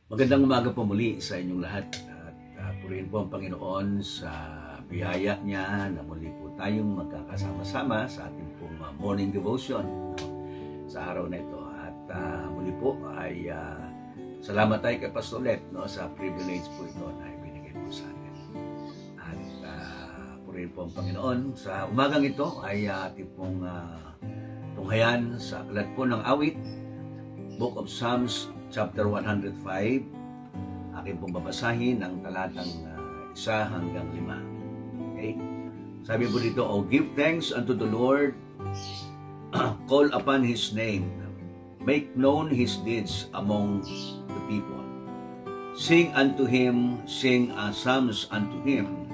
Magandang umaga po muli sa inyong lahat at purihin po ang Panginoon sa biyaya niya na muli po tayong magkakasama-sama sa ating pong morning devotion sa araw na ito. At muli po ay salamat tayo kay Pastor Let sa privilege po ito na ibinigay po sa atin. At purihin po ang Panginoon. Sa umagang ito ay ating pong tunghayan sa aklat po ng awit, Book of Psalms, Chapter 105, akin pong babasahin ang talatang 1 hanggang 5. Okay? Sabi po dito, "Oh, give thanks unto the Lord, call upon His name, make known His deeds among the people. Sing unto Him, sing psalms unto Him,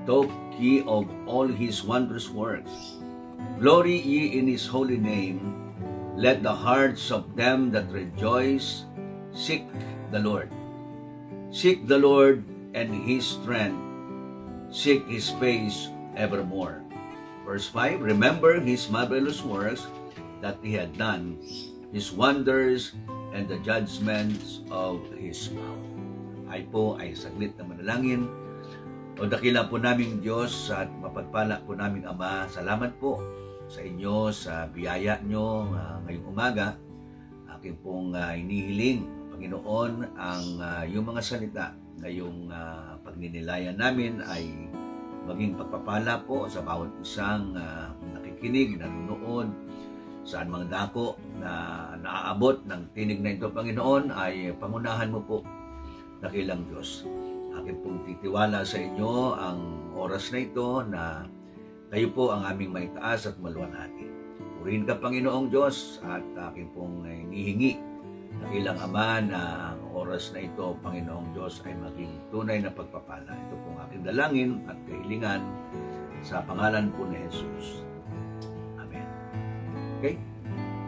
talk ye of all His wondrous works. Glory ye in His holy name, let the hearts of them that rejoice seek the Lord. Seek the Lord and His strength. Seek His face evermore." Verse 5, "Remember His marvelous works that He had done, His wonders and the judgments of His mouth." Ay po ay saglit na manalangin. O dakila po naming Diyos at mapagpala po naming Ama, salamat po sa inyo, sa biyaya nyo ngayong umaga. Aking pong inihiling, Panginoon, ang yung mga salita na yung pagninilayan namin ay maging pagpapala po sa bawat isang nakikinig, nanonood, saan mga dako na naaabot ng tinig na ito, Panginoon, ay pangunahan mo po, dakilang Diyos. Aking pong titiwala sa inyo ang oras na ito na kayo po ang aming maitaas at maluwalhati. Purihin ka, Panginoong Diyos, at aking pong inihingi, dakilang Ama, na ang oras na ito, Panginoong Diyos, ay maging tunay na pagpapala. Ito pong aking dalangin at kahilingan sa pangalan po ni Jesus. Amen. Okay?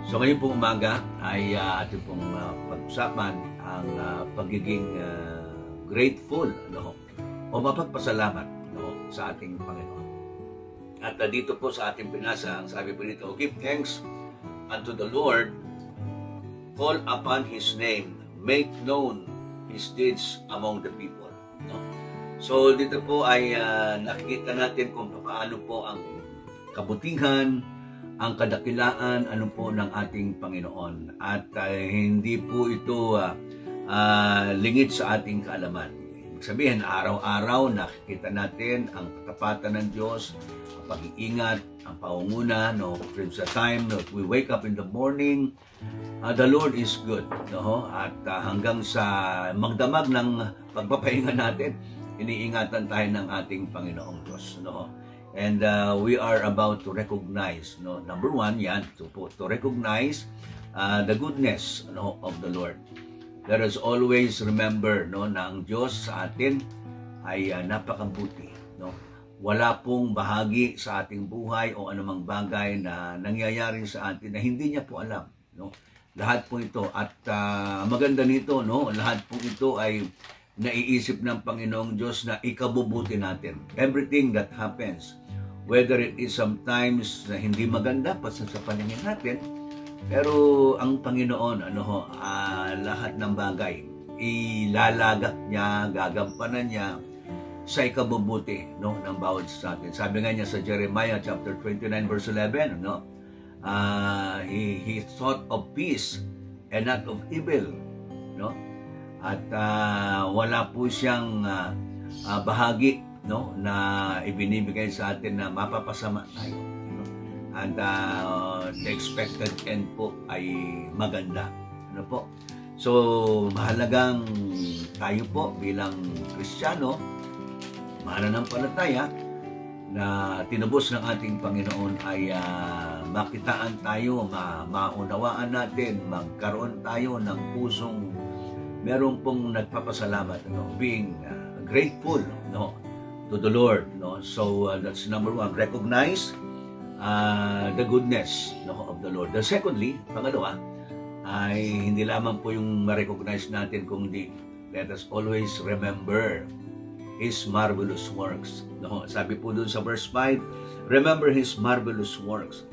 So ngayon pong umaga ay ating pong pag-usapan ang pagiging grateful o mapagpasalamat sa ating Panginoon. At dito po sa ating pinasa, ang sabi po dito, "Give thanks unto the Lord, call upon His name, make known His deeds among the people." So dito po ay nakikita natin kung paano po ang kabutihan, ang kadakilaan, po ng ating Panginoon. At hindi po ito lingid sa ating kaalaman. Ibig sabihin, araw-araw nakikita natin ang katapatan ng Diyos, ang pag-iingat, ang pangunguna, from the time that we wake up in the morning. The Lord is good, at hanggang sa magdamag ng pagpapahinga natin, iniingatan tayo ng ating Panginoong Diyos, And we are about to recognize, number one, yan, to recognize the goodness of the Lord. Let us always remember na ang Diyos sa atin ay napakabuti. Wala pong bahagi sa ating buhay o anumang bagay na nangyayari sa atin na hindi niya po alam. Lahat po ito. At maganda nito, lahat po ito ay naiisip ng Panginoong Diyos na ikabubuti natin. Everything that happens, whether it is sometimes na hindi maganda pa sa paningin natin, pero ang Panginoon, lahat ng bagay, ilalagak niya, gagampanan niya sa ikabubuti ng bawat sa atin. Sabi nga niya sa Jeremiah chapter 29 verse 11, he thought of peace and not of evil. At wala po siyang bahagi na ibinibigay sa atin na mapapasama tayo. And the expected end po ay maganda. So, mahalagang tayo po bilang Kristiyano, mananampalataya, na tinubos ng ating Panginoon ay makitaan tayo, maunawaan natin, magkaroon tayo ng pusong meron pong nagpapasalamat, being grateful to the Lord. So, that's number one, recognize the goodness of the Lord. Secondly, pangalawa, ay hindi lamang po yung ma-recognize natin, kundi let us always remember His marvelous works. Sabi po dun sa verse 5, "Remember His marvelous works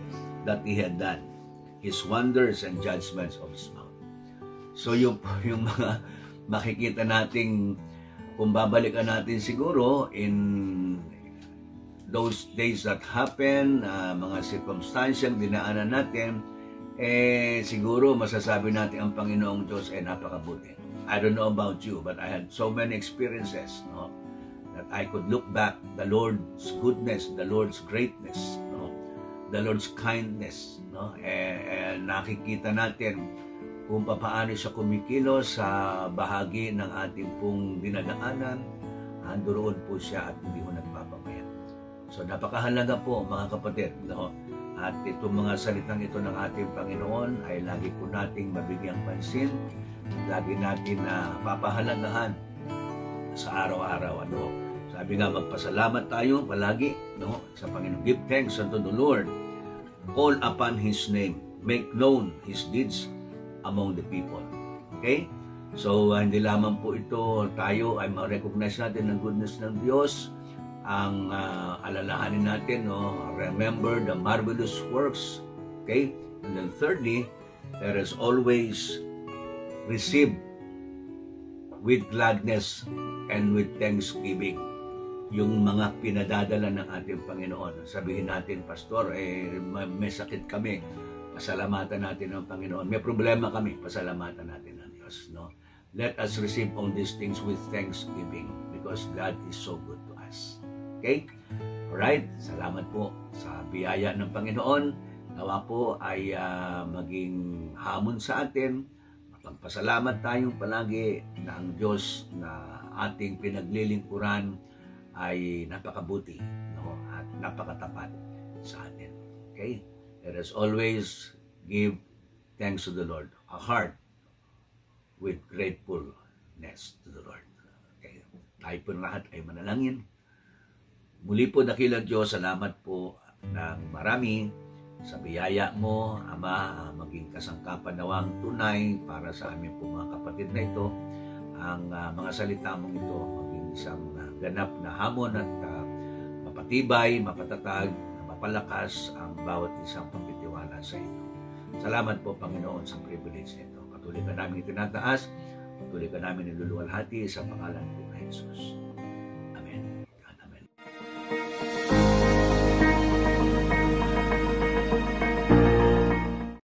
that He had done, His wonders and judgments of His mouth." So yung mga makikita nating kung babalikan natin siguro in those days that happen, mga circumstansyang dinaanan natin, siguro masasabi natin ang Panginoong Diyos ay napakabuti. I don't know about you, but I had so many experiences, no, that I could look back the Lord's goodness, the Lord's greatness, no, the Lord's kindness, no, nakikita natin kung paano siya kumikilos sa bahagi ng ating pong dinadaanan. Andoroon po siya at hindi mo nagpapamaya. So napakahalaga po mga kapatid, no? At itong mga salitang ito ng ating Panginoon ay lagi po nating mabigyang pansin, lagi natin na papahalagahan sa araw-araw. Ano? Sabi nga, magpasalamat tayo palagi, no, sa Panginoon. Give thanks unto the Lord. Call upon His name. Make known His deeds among the people. Okay? So, hindi lamang po ito, tayo ay ma-recognize natin ang goodness ng Diyos, ang alalahanin natin, no, remember the marvelous works. Okay? And then thirdly, let us always receive with gladness and with thanksgiving yung mga pinadadala ng ating Panginoon. Sabihin natin, Pastor, may sakit kami, pasalamatan natin ang Panginoon. May problema kami, pasalamatan natin ang Diyos. No? Let us receive all these things with thanksgiving because God is so good to us. Okay? Alright, salamat po sa biyaya ng Panginoon. Nawa po ay maging hamon sa atin. Magpasalamat tayong palagi na ang Diyos na ating pinaglilingkuran ay napakabuti, no? At napakatapat sa atin. Okay? Let us always give thanks to the Lord. A heart with gratefulness to the Lord. Okay? Tayo po lahat ay manalangin. Muli po, dakilang Diyos, salamat po ng marami sa biyaya mo, Ama, maging kasangkapan nawang tunay para sa aming po mga kapatid na ito. Ang mga salita mong ito maging isang ganap na hamon at mapatibay, mapatatag, mapalakas ang bawat isang pagtitiwala sa inyo. Salamat po, Panginoon, sa privilege nito. Patuloy ka namin itinataas, patuloy ka namin niluluwalhati sa pangalan po ng Jesus.